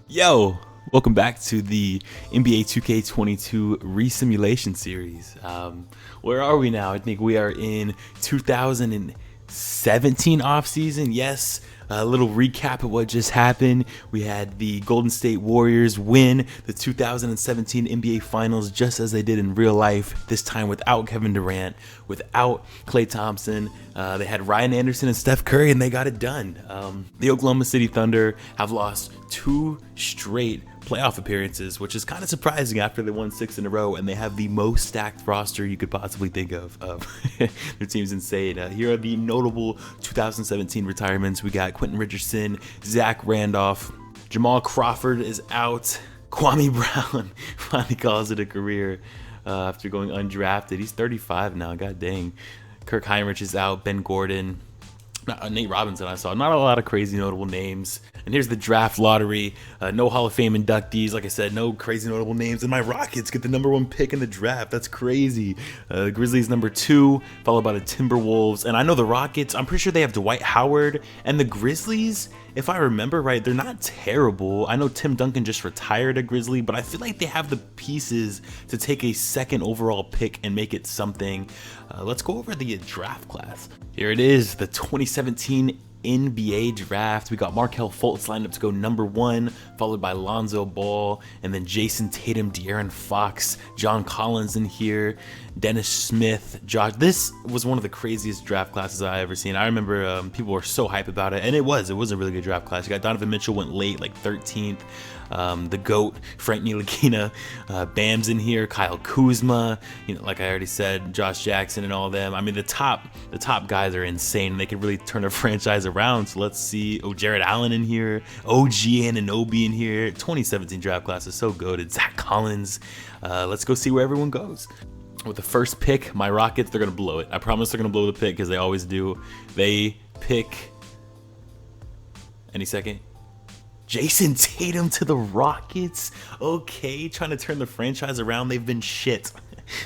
Yo, welcome back to the NBA 2K22 resimulation series. Where are we now? I think we are in 2017 offseason. Yes, a little recap of what just happened. We had the Golden State Warriors win the 2017 NBA Finals just as they did in real life, this time without Kevin Durant, without Klay Thompson. They had Ryan Anderson and Steph Curry, and they got it done. The Oklahoma City Thunder have lost 2 straight playoff appearances, which is kind of surprising after they won 6 in a row, and they have the most stacked roster you could possibly think of. Their team's insane. Here are the notable 2017 retirements. We got Quentin Richardson, Zach Randolph, Jamal Crawford is out, Kwame Brown finally calls it a career after going undrafted. He's 35 now, god dang. Kirk Heinrich is out, Ben Gordon, Nate Robinson I saw. Not a lot of crazy notable names. And here's the draft lottery. No Hall of Fame inductees. Like I said, no crazy notable names. And my Rockets get the #1 pick in the draft. That's crazy. Grizzlies #2, followed by the Timberwolves. And I know the Rockets, I'm pretty sure they have Dwight Howard. And the Grizzlies, if I remember right, they're not terrible. I know Tim Duncan just retired a Grizzly, but I feel like they have the pieces to take a 2nd overall pick and make it something. Let's go over the draft class. Here it is, the 2017 NBA draft. We got Markelle Fultz lined up to go #1, followed by Lonzo Ball, and then Jason Tatum, De'Aaron Fox, John Collins in here, Dennis Smith, Josh. This was one of the craziest draft classes I ever seen. I remember people were so hype about it, and it was a really good draft class. You got Donovan Mitchell went late, like 13th. The GOAT, Frank Ntilikina, Bam's in here, Kyle Kuzma, like I already said, Josh Jackson and all them. I mean, the top guys are insane. They can really turn a franchise around. So let's see. Jared Allen in here, OG Anunoby in here. 2017 draft class is so good. It's Zach Collins. Let's go see where everyone goes. With the first pick, my Rockets, they're going to blow it. I promise they're going to blow the pick because they always do. They pick any second. Jason Tatum to the Rockets. Okay, trying to turn the franchise around. They've been shit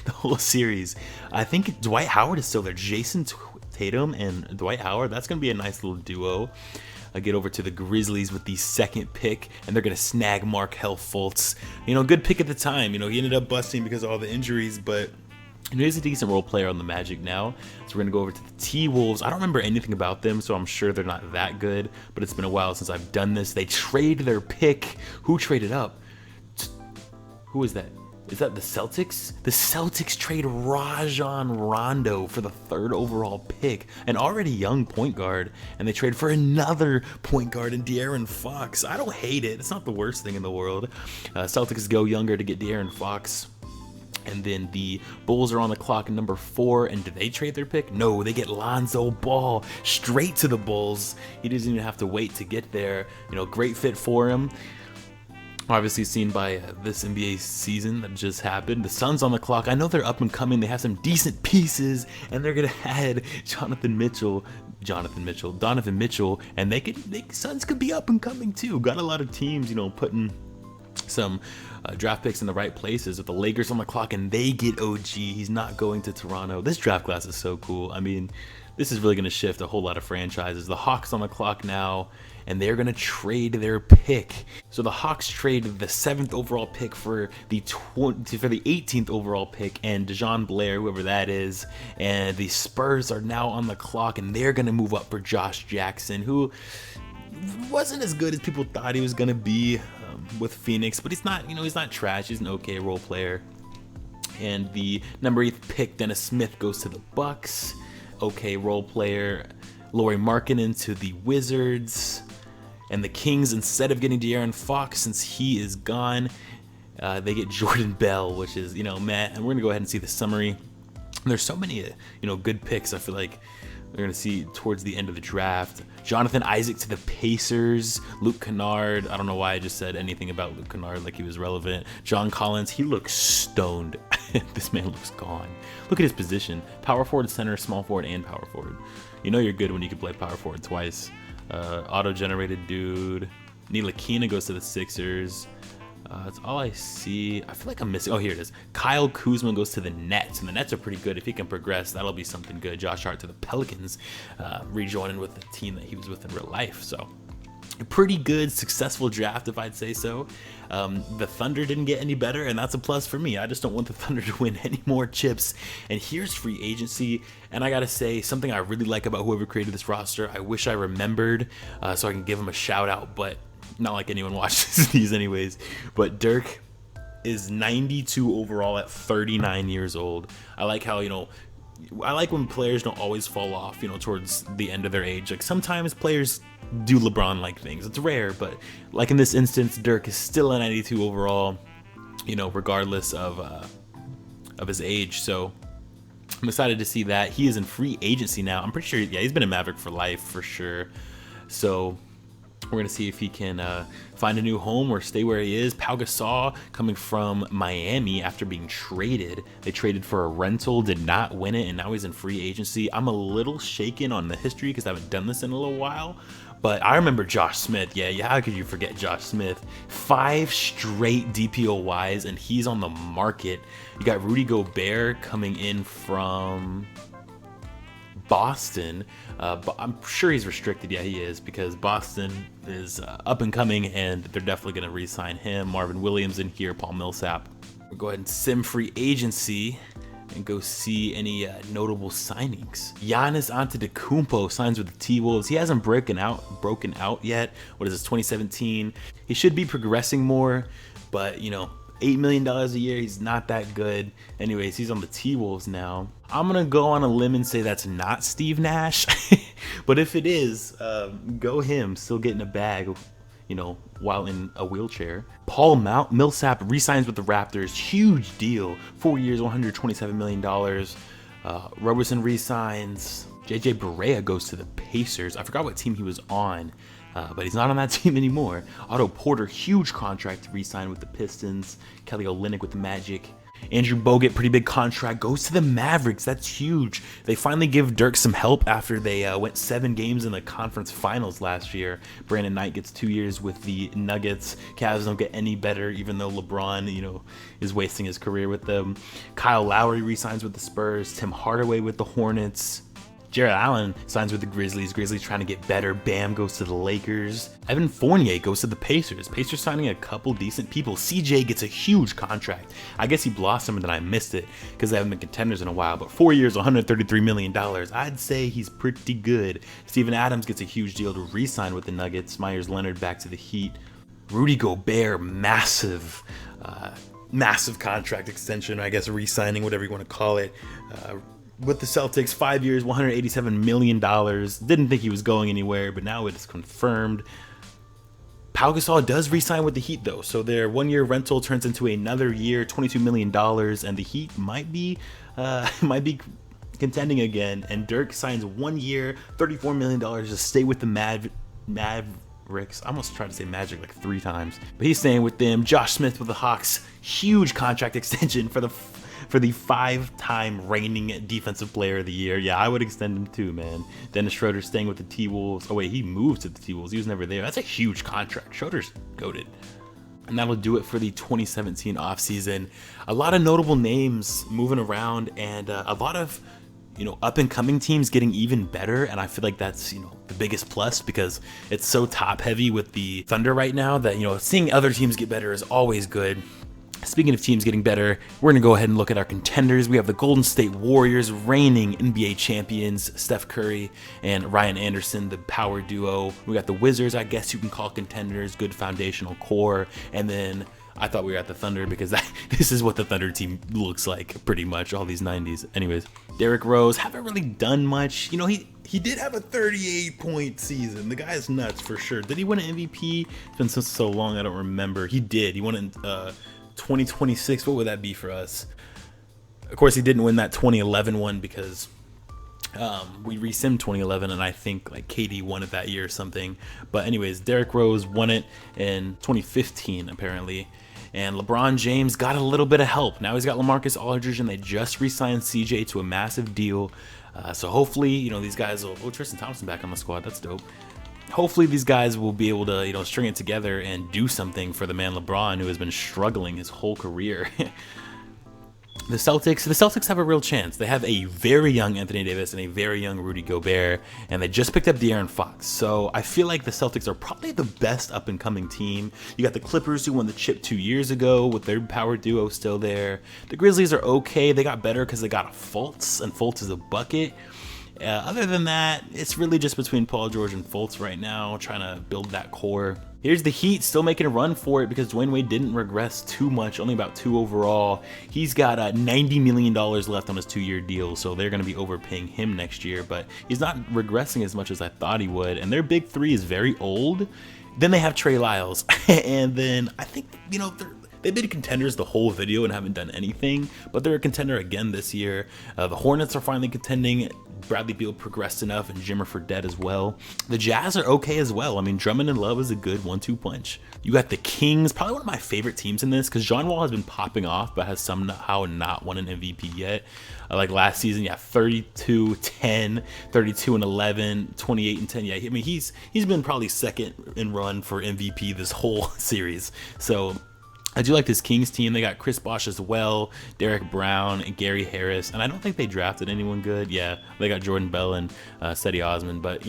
the whole series. I think Dwight Howard is still there. Jason Tatum and Dwight Howard. That's going to be a nice little duo. I get over to the Grizzlies with the 2nd pick, and they're going to snag Markelle Fultz. Good pick at the time. He ended up busting because of all the injuries, but he's a decent role player on the Magic now. So we're going to go over to the T-Wolves. I don't remember anything about them, so I'm sure they're not that good. But it's been a while since I've done this. They trade their pick. Who traded up? Who is that? Is that the Celtics? The Celtics trade Rajon Rondo for the 3rd overall pick. An already young point guard. And they trade for another point guard in De'Aaron Fox. I don't hate it. It's not the worst thing in the world. Celtics go younger to get De'Aaron Fox. And then the Bulls are on the clock at #4. And did they trade their pick? No, they get Lonzo Ball straight to the Bulls. He doesn't even have to wait to get there. Great fit for him. Obviously seen by this NBA season that just happened. The Suns on the clock. I know they're up and coming. They have some decent pieces. And they're going to add Donovan Mitchell. And Suns could be up and coming too. Got a lot of teams, putting some draft picks in the right places. With the Lakers on the clock and they get OG. He's not going to Toronto. This draft class is so cool. I mean, this is really going to shift a whole lot of franchises. The Hawks on the clock now, and they're going to trade their pick. So the Hawks trade the 7th overall pick for the 18th overall pick and DeJounte Blair, whoever that is. And the Spurs are now on the clock, and they're going to move up for Josh Jackson, who wasn't as good as people thought he was going to be with Phoenix, but he's not, he's not trash. He's an okay role player. And the #8 pick, Dennis Smith, goes to the Bucks. Okay role player. Lauri Markkanen to the Wizards. And the Kings, instead of getting De'Aaron Fox, since he is gone, they get Jordan Bell, which is, Matt. And we're gonna go ahead and see the summary. There's so many, good picks. I feel like we're going to see towards the end of the draft. Jonathan Isaac to the Pacers. Luke Kennard. I don't know why I just said anything about Luke Kennard like he was relevant. John Collins. He looks stoned. This man looks gone. Look at his position. Power forward, center, small forward, and power forward. You're good when you can play power forward twice. Auto-generated dude. Ntilikina goes to the Sixers. That's all I see. I feel like I'm missing. Oh, here it is. Kyle Kuzma goes to the Nets, and the Nets are pretty good. If he can progress, that'll be something good. Josh Hart to the Pelicans, rejoining with the team that he was with in real life. So a pretty good, successful draft, if I'd say so. The Thunder didn't get any better, and that's a plus for me. I just don't want the Thunder to win any more chips. And here's free agency, and I gotta say, something I really like about whoever created this roster, I wish I remembered so I can give him a shout out, but not like anyone watches these anyways. But Dirk is 92 overall at 39 years old. I like how, I like when players don't always fall off, towards the end of their age. Like sometimes players do LeBron-like things. It's rare, but like in this instance, Dirk is still a 92 overall, regardless of his age. So I'm excited to see that. He is in free agency now. I'm pretty sure, yeah, he's been a Maverick for life for sure. So we're going to see if he can find a new home or stay where he is. Pau Gasol coming from Miami after being traded. They traded for a rental, did not win it, and now he's in free agency. I'm a little shaken on the history because I haven't done this in a little while. But I remember Josh Smith. Yeah, how could you forget Josh Smith? 5 straight DPOYs, and he's on the market. You got Rudy Gobert coming in from Boston, but I'm sure he's restricted. Yeah, he is, because Boston is up and coming, and they're definitely going to re-sign him. Marvin Williams in here, Paul Millsap. We'll go ahead and sim free agency and go see any notable signings. Giannis Antetokounmpo signs with the T-Wolves. He hasn't broken out yet. What is this, 2017? He should be progressing more, but $8 million a year, he's not that good. Anyways, he's on the T-Wolves now. I'm gonna go on a limb and say that's not Steve Nash, but if it is, go him. Still getting a bag, while in a wheelchair. Paul Millsap re-signs with the Raptors. Huge deal. 4 years, $127 million. Roberson re-signs. JJ Barea goes to the Pacers. I forgot what team he was on, but he's not on that team anymore. Otto Porter, huge contract to re-sign with the Pistons. Kelly Olynyk with the Magic. Andrew Bogut, pretty big contract, goes to the Mavericks. That's huge. They finally give Dirk some help after they went 7 games in the conference finals last year. Brandon Knight gets 2 years with the Nuggets. Cavs don't get any better, even though LeBron, is wasting his career with them. Kyle Lowry re-signs with the Spurs. Tim Hardaway with the Hornets. Jarrett Allen signs with the Grizzlies. Grizzlies trying to get better. Bam goes to the Lakers. Evan Fournier goes to the Pacers. Pacers signing a couple decent people. CJ gets a huge contract. I guess he blossomed and I missed it because they haven't been contenders in a while. But 4 years, $133 million. I'd say he's pretty good. Steven Adams gets a huge deal to re-sign with the Nuggets. Myers Leonard back to the Heat. Rudy Gobert, massive contract extension. I guess re-signing, whatever you want to call it. With the Celtics, 5 years, $187 million. Didn't think he was going anywhere, but now it is confirmed. Pau Gasol does re-sign with the Heat, though, so their 1 year rental turns into another year, $22 million, and the Heat might be contending again. And Dirk signs 1 year, $34 million to stay with the Mavericks. I almost tried to say Magic like 3 times, but he's staying with them. Josh Smith with the Hawks, huge contract extension for the 5-time reigning defensive player of the year. Yeah, I would extend him too, man. Dennis Schroeder staying with the T-Wolves. Oh wait, he moved to the T-Wolves. He was never there. That's a huge contract. Schroeder's goated. And that'll do it for the 2017 offseason. A lot of notable names moving around, and a lot of up and coming teams getting even better. And I feel like that's the biggest plus, because it's so top heavy with the Thunder right now that seeing other teams get better is always good. Speaking of teams getting better, we're going to go ahead and look at our contenders. We have the Golden State Warriors, reigning NBA champions, Steph Curry and Ryan Anderson, the power duo. We got the Wizards, I guess you can call contenders, good foundational core. And then I thought we were at the Thunder because this is what the Thunder team looks like pretty much, all these 90s. Anyways, Derrick Rose, haven't really done much. He did have a 38-point season. The guy's nuts for sure. Did he win an MVP? It's been so long, I don't remember. He did. He won it in 2026, what would that be for us? Of course, he didn't win that 2011 one because we resimmed 2011, and I think like KD won it that year or something. But anyways, Derrick Rose won it in 2015 apparently, and LeBron James got a little bit of help. Now he's got LaMarcus Aldridge, and they just re-signed CJ to a massive deal. So hopefully, these guys will. Oh, Tristan Thompson back on the squad. That's dope. Hopefully these guys will be able to, string it together and do something for the man LeBron, who has been struggling his whole career. The Celtics have a real chance. They have a very young Anthony Davis and a very young Rudy Gobert, and they just picked up De'Aaron Fox. So I feel like the Celtics are probably the best up-and-coming team. You got the Clippers, who won the chip 2 years ago with their power duo still there. The Grizzlies are okay. They got better because they got a Fultz, and Fultz is a bucket. Other than that, it's really just between Paul George and Fultz right now, trying to build that core. Here's the Heat still making a run for it because Dwayne Wade didn't regress too much, only about 2 overall. He's got $90 million left on his 2-year deal, so they're going to be overpaying him next year, but he's not regressing as much as I thought he would, and their big 3 is very old. Then they have Trey Lyles, and then I think, they've been contenders the whole video and haven't done anything, but they're a contender again this year. The Hornets are finally contending. Bradley Beal progressed enough, and Jimmer Fredette as well. The Jazz are okay as well. I mean, Drummond and Love is a good 1-2 punch. You got the Kings, probably one of my favorite teams in this, because John Wall has been popping off, but has somehow not won an MVP yet. Like last season, 32-10, 32-11, 28-10. Yeah, I mean, he's been probably second in run for MVP this whole series. So I do like this Kings team. They got Chris Bosh as well, Derek Brown, and Gary Harris, and I don't think they drafted anyone good. Yeah, they got Jordan Bell and Cedi Osman, but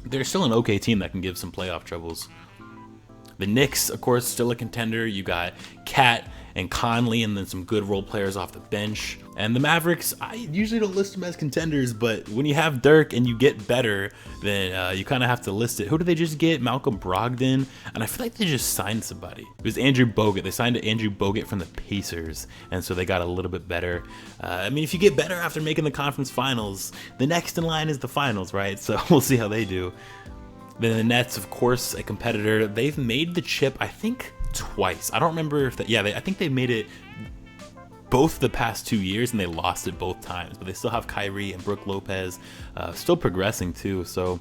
they're still an okay team that can give some playoff troubles. The Knicks, of course, still a contender. You got Cat and Conley, and then some good role players off the bench. And the Mavericks, I usually don't list them as contenders, but when you have Dirk and you get better, then you kind of have to list it. Who did they just get? Malcolm Brogdon, and I feel like they just signed somebody. It was Andrew Bogut. They signed Andrew Bogut from the Pacers, and so they got a little bit better. I mean, if you get better after making the conference finals, the next in line is the finals, right? So we'll see how they do. Then the Nets, of course, a competitor. They've made the chip, I think, twice. I don't remember if that. Yeah, I think they made it both the past 2 years, and they lost it both times. But they still have Kyrie and Brook Lopez, still progressing too. So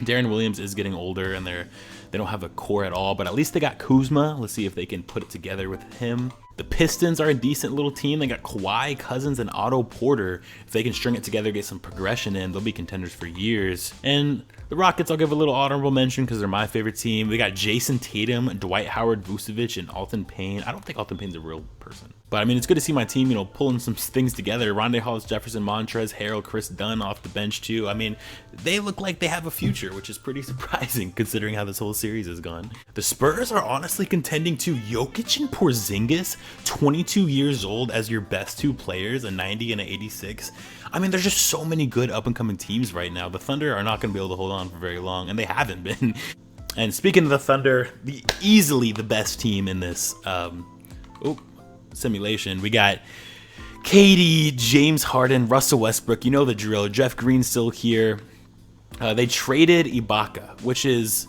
Darren Williams is getting older, and they don't have a core at all. But at least they got Kuzma. Let's see if they can put it together with him. The Pistons are a decent little team. They got Kawhi, Cousins, and Otto Porter. If they can string it together, get some progression in, they'll be contenders for years. And the Rockets, I'll give a little honorable mention because they're my favorite team. We got Jason Tatum, Dwight Howard, Vucevic, and Alton Payne. I don't think Alton Payne's a real person, but I mean, it's good to see my team, pulling some things together. Rondae Hollis, Jefferson, Montrezl Harrell, Chris Dunn off the bench too. I mean, they look like they have a future, which is pretty surprising considering how this whole series has gone. The Spurs are honestly contending to Jokic and Porzingis, 22 years old, as your best 2 players, a 90 and an 86. I mean, there's just so many good up-and-coming teams right now. The Thunder are not going to be able to hold on for very long, and they haven't been. And speaking of the Thunder, easily the best team in this simulation, we got KD, James Harden, Russell Westbrook. You know the drill. Jeff Green's still here. They traded Ibaka, which is...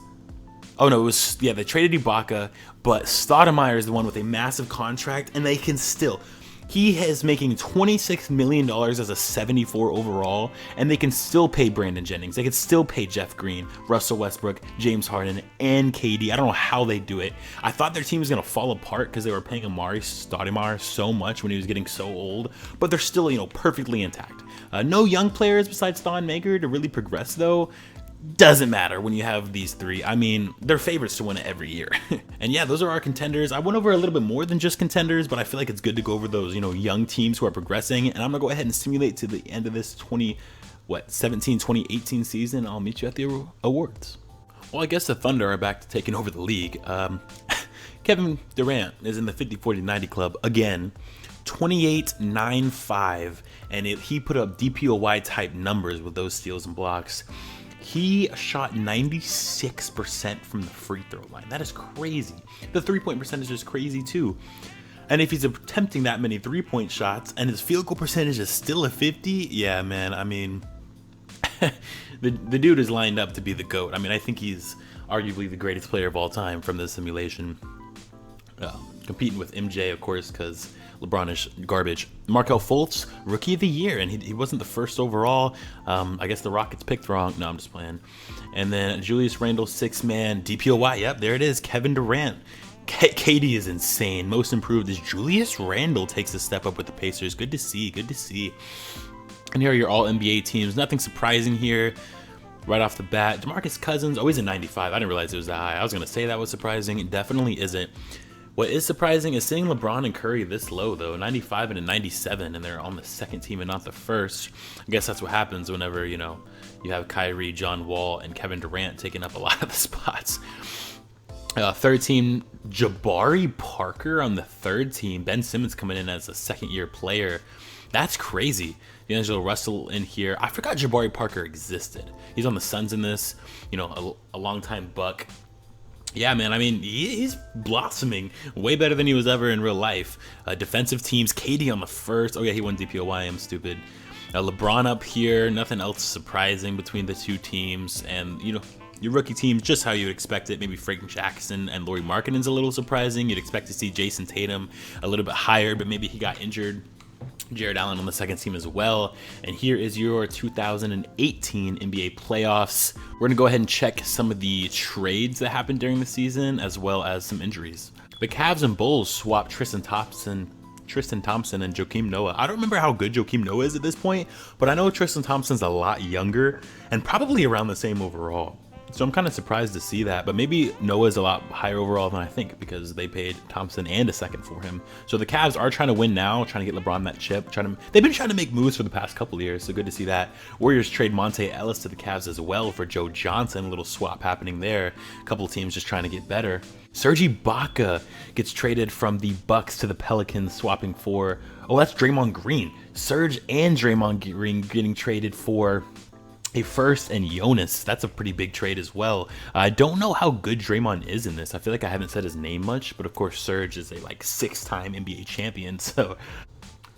they traded Ibaka, but Stoudemire is the one with a massive contract, and they can still... He is making $26 million as a 74 overall, and they can still pay Brandon Jennings. They can still pay Jeff Green, Russell Westbrook, James Harden, and KD. I don't know how they do it. I thought their team was going to fall apart because they were paying Amari Stoudemire so much when he was getting so old, but they're still, perfectly intact. No young players besides Thon Maker to really progress, though. Doesn't matter when you have these 3. I mean, they're favorites to win it every year. And yeah, those are our contenders. I went over a little bit more than just contenders, but I feel like it's good to go over those, young teams who are progressing. And I'm gonna go ahead and simulate to the end of this 2018 season. I'll meet you at the awards. Well, I guess the Thunder are back to taking over the league. Kevin Durant is in the 50-40-90 club again. 28-9-5, and he put up DPOY type numbers with those steals and blocks. He shot 96% from the free throw line. That is crazy. The 3-point percentage is crazy too. And if he's attempting that many 3-point shots and his field goal percentage is still a 50, yeah, man, I mean, the dude is lined up to be the GOAT. I mean, I think he's arguably the greatest player of all time from this simulation. Competing with MJ, of course, because LeBron is garbage. Markelle Fultz, Rookie of the Year, and he wasn't the first overall. I guess the Rockets picked wrong. No, I'm just playing. And then Julius Randle, 6-man, DPOY. Yep, there it is. Kevin Durant. KD is insane. Most improved is Julius Randle takes a step up with the Pacers. Good to see. Good to see. And here are your all-NBA teams. Nothing surprising here right off the bat. Demarcus Cousins, always a 95. I didn't realize it was that high. I was going to say that was surprising. It definitely isn't. What is surprising is seeing LeBron and Curry this low, though, 95 and a 97, and they're on the second team and not the first. I guess that's what happens whenever, you have Kyrie, John Wall, and Kevin Durant taking up a lot of the spots. Third team, Jabari Parker on the third team. Ben Simmons coming in as a second-year player. That's crazy. D'Angelo Russell in here. I forgot Jabari Parker existed. He's on the Suns in this, a long-time Buck. Yeah, man, I mean, he's blossoming way better than he was ever in real life. Defensive teams, KD on the first. Oh, yeah, he won DPOY. I'm stupid. LeBron up here. Nothing else surprising between the two teams. And, your rookie team, just how you would expect it. Maybe Frank Jackson and Lauri Markkanen's a little surprising. You'd expect to see Jason Tatum a little bit higher, but maybe he got injured. Jared Allen on the second team as well. And here is your 2018 NBA playoffs. We're going to go ahead and check some of the trades that happened during the season, as well as some injuries. The Cavs and Bulls swapped Tristan Thompson and Joakim Noah. I don't remember how good Joakim Noah is at this point, but I know Tristan Thompson's a lot younger and probably around the same overall. So I'm kind of surprised to see that, but maybe Noah's a lot higher overall than I think because they paid Thompson and a second for him. So the Cavs are trying to win now, trying to get LeBron that chip. They've been trying to make moves for the past couple of years, so good to see that. Warriors trade Monte Ellis to the Cavs as well for Joe Johnson. A little swap happening there. A couple of teams just trying to get better. Serge Ibaka gets traded from the Bucks to the Pelicans, swapping for, that's Draymond Green. Serge and Draymond Green getting traded for a first and Jonas. That's a pretty big trade as well. I don't know how good Draymond is in this. I feel like I haven't said his name much, but of course Serge is a 6-time NBA champion. So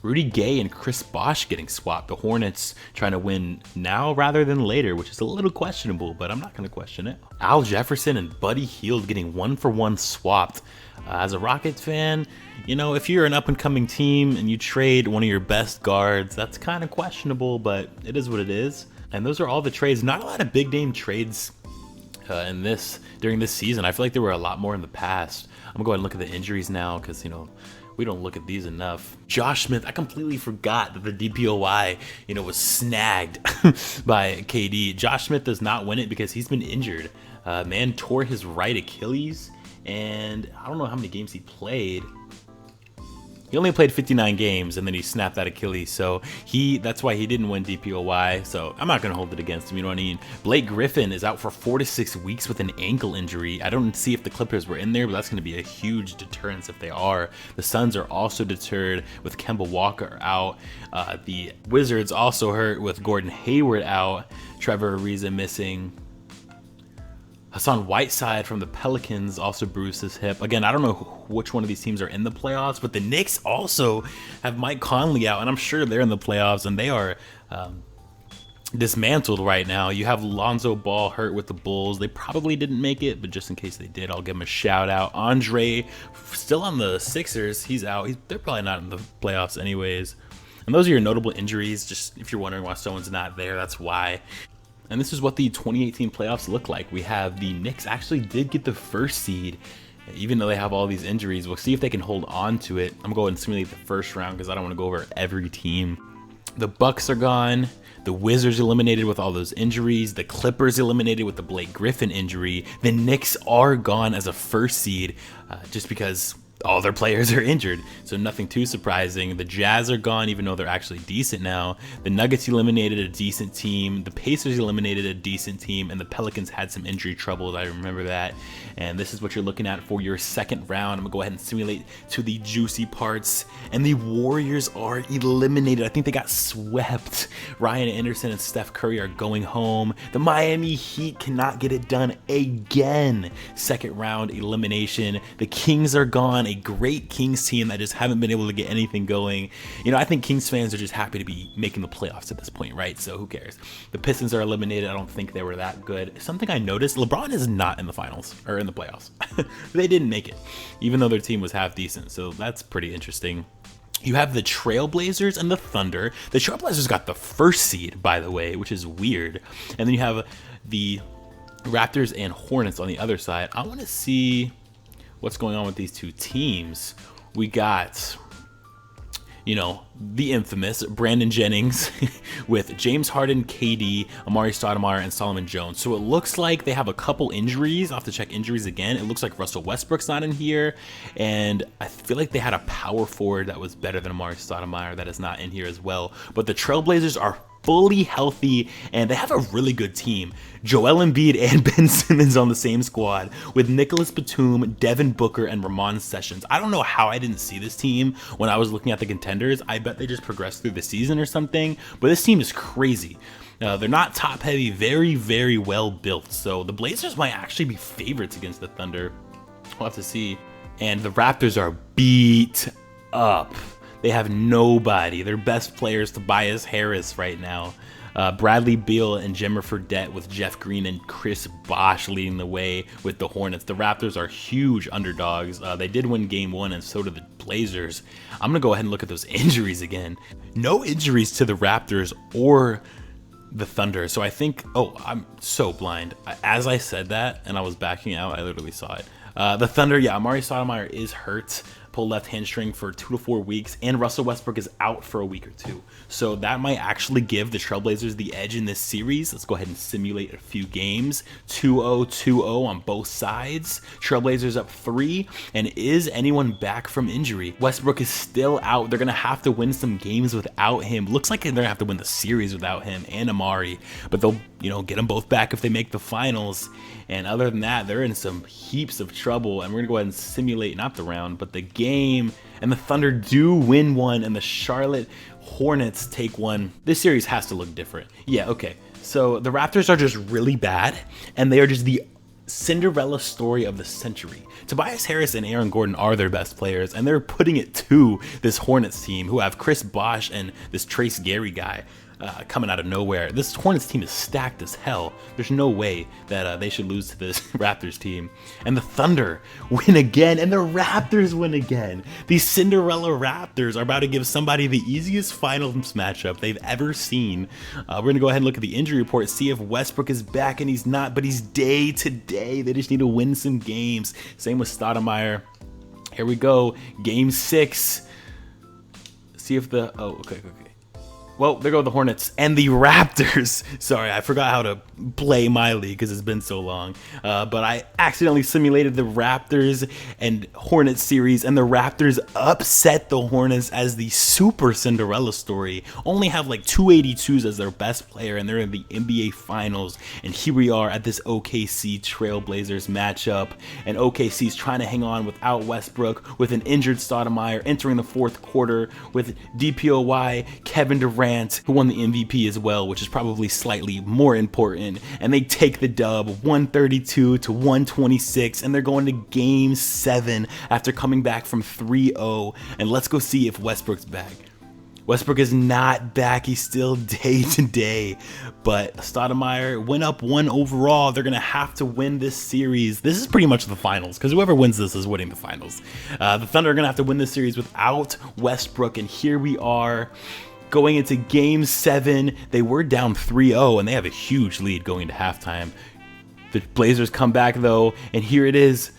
Rudy Gay and Chris Bosh getting swapped. The Hornets trying to win now rather than later, which is a little questionable, but I'm not going to question it. Al Jefferson and Buddy Hield getting 1-for-1 swapped. As a Rockets fan, if you're an up-and-coming team and you trade one of your best guards, that's kind of questionable, but it is what it is. And those are all the trades. Not a lot of big name trades during this season. I feel like there were a lot more in the past. I'm gonna go ahead and look at the injuries now because we don't look at these enough. Josh Smith, I completely forgot that the DPOY was snagged by KD. Josh Smith does not win it because he's been injured. Man tore his right Achilles, and I don't know how many games he played. He only played 59 games, and then he snapped that Achilles, so that's why he didn't win DPOY, so I'm not going to hold it against him, you know what I mean? Blake Griffin is out for 4 to 6 weeks with an ankle injury. I don't see if the Clippers were in there, but that's going to be a huge deterrence if they are. The Suns are also deterred with Kemba Walker out. The Wizards also hurt with Gordon Hayward out. Trevor Ariza missing. Hassan Whiteside from the Pelicans also bruised his hip. Again, I don't know which one of these teams are in the playoffs, but the Knicks also have Mike Conley out, and I'm sure they're in the playoffs, and they are dismantled right now. You have Lonzo Ball hurt with the Bulls. They probably didn't make it, but just in case they did, I'll give him a shout out. Andre, still on the Sixers, he's out. They're probably not in the playoffs anyways. And those are your notable injuries. Just if you're wondering why someone's not there, that's why. And this is what the 2018 playoffs look like. We have the Knicks actually did get the first seed, even though they have all these injuries. We'll see if they can hold on to it. I'm going to simulate the first round because I don't want to go over every team. The Bucks are gone. The Wizards eliminated with all those injuries. The Clippers eliminated with the Blake Griffin injury. The Knicks are gone as a first seed just because all their players are injured, so nothing too surprising. The Jazz are gone, even though they're actually decent now. The Nuggets eliminated a decent team. The Pacers eliminated a decent team, and the Pelicans had some injury troubles. I remember that. And this is what you're looking at for your second round. I'm gonna go ahead and simulate to the juicy parts. And the Warriors are eliminated. I think they got swept. Ryan Anderson and Steph Curry are going home. The Miami Heat cannot get it done again. Second round elimination. The Kings are gone. A great Kings team that just haven't been able to get anything going. I think Kings fans are just happy to be making the playoffs at this point, right? So who cares? The Pistons are eliminated. I don't think they were that good. Something I noticed, LeBron is not in the finals or in the playoffs. They didn't make it, even though their team was half decent. So that's pretty interesting. You have the Trailblazers and the Thunder. The Trailblazers got the first seed, by the way, which is weird. And then you have the Raptors and Hornets on the other side. I want to see what's going on with these two teams. We got you know, the infamous Brandon Jennings with James Harden, KD, Amari Stoudemire, and Solomon Jones. So it looks like they have a couple injuries. I'll have to check injuries again. It looks like Russell Westbrook's not in here, and I feel like they had a power forward that was better than Amari Stoudemire that is not in here as well. But the Trailblazers are fully healthy, and they have a really good team. Joel Embiid and Ben Simmons on the same squad with Nicholas Batum, Devin Booker, and Ramon Sessions. I don't know how I didn't see this team when I was looking at the contenders. I bet they just progressed through the season or something, but this team is crazy. They're not top heavy, very, very well built. So the Blazers might actually be favorites against the Thunder. We'll have to see. And the Raptors are beat up. They have nobody. Their best player is Tobias Harris right now. Bradley Beal and Jimmer Fredette with Jeff Green and Chris Bosh leading the way with the Hornets. The Raptors are huge underdogs. They did win game 1, and so did the Blazers. I'm going to go ahead and look at those injuries again. No injuries to the Raptors or the Thunder. So I think, oh, I'm so blind. As I said that and I was backing out, I literally saw it. The Thunder, yeah, Amari Stoudemire is hurt. Pulled left hamstring for 2 to 4 weeks, and Russell Westbrook is out for a week or 2. So that might actually give the Trailblazers the edge in this series. Let's go ahead and simulate a few games. 2-0, 2-0 on both sides. Trailblazers up 3, and is anyone back from injury? Westbrook is still out. They're gonna have to win some games without him. Looks like they're gonna have to win the series without him and Amari, but they'll, you know, get them both back if they make the finals. And other than that, they're in some heaps of trouble, and we're gonna go ahead and simulate not the round, but the game. And the Thunder do win one, and the Charlotte Hornets take one. This series has to look different. Yeah, okay. So the Raptors are just really bad, and they are just the Cinderella story of the century. Tobias Harris and Aaron Gordon are their best players, and they're putting it to this Hornets team who have Chris Bosh and this Trace Gary guy. Coming out of nowhere. This Hornets team is stacked as hell. There's no way that they should lose to this Raptors team. And the Thunder win again, and the Raptors win again. These Cinderella Raptors are about to give somebody the easiest finals matchup they've ever seen. We're going to go ahead and look at the injury report, see if Westbrook is back, and he's not, but he's day to day. They just need to win some games. Same with Stoudemire. Here we go. Game 6. See if the... Oh, okay. Well, there go the Hornets and the Raptors. Sorry, I forgot how to play my league because it's been so long. But I accidentally simulated the Raptors and Hornets series, and the Raptors upset the Hornets as the super Cinderella story. Only have like 282s as their best player, and they're in the NBA Finals. And here we are at this OKC Trailblazers matchup, and OKC's trying to hang on without Westbrook, with an injured Stoudemire entering the fourth quarter, with DPOY, Kevin Durant, who won the MVP as well, which is probably slightly more important, and they take the dub 132 to 126, and they're going to game 7 after coming back from 3-0. And let's go see if Westbrook's back. Westbrook is not back. He's still day to day, but Stoudemire went up 1 overall. They're going to have to win this series. This is pretty much the finals, because whoever wins this is winning the finals. The Thunder are going to have to win this series without Westbrook, and here we are going into game 7. They were down 3-0, and they have a huge lead going into halftime. The Blazers come back though, and here it is,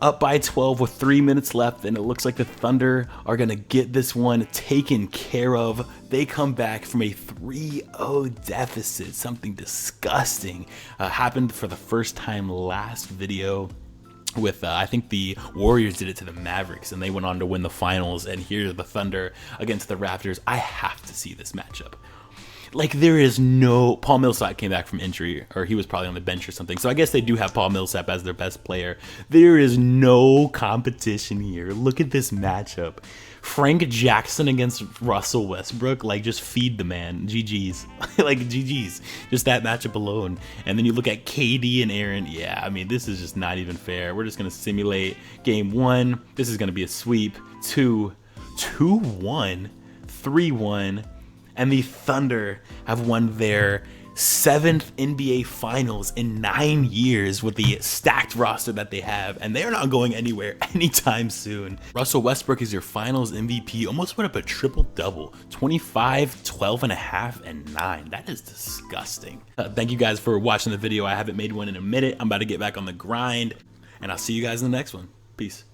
up by 12 with 3 minutes left, and it looks like the Thunder are gonna get this one taken care of. They come back from a 3-0 deficit. Something disgusting happened for the first time last video with I think the Warriors did it to the Mavericks, and they went on to win the finals. And here's the Thunder against the Raptors. I have to see this matchup. Like, there is no... Paul Millsap came back from injury, or he was probably on the bench or something, so I guess they do have Paul Millsap as their best player. There is no competition here. Look at this matchup. Frank Jackson against Russell Westbrook, like, just feed the man. GG's. Like, GG's. Just that matchup alone. And then you look at KD and Aaron. Yeah, I mean, this is just not even fair. We're just going to simulate game 1. This is going to be a sweep. 2, 2-1, 3-1. And the Thunder have won their 7th NBA Finals in 9 years with the stacked roster that they have, and they're not going anywhere anytime soon. Russell Westbrook is your Finals MVP, almost put up a triple-double, 25, 12 and a half, and 9. That is disgusting. Thank you guys for watching the video. I haven't made one in a minute. I'm about to get back on the grind, and I'll see you guys in the next one. Peace.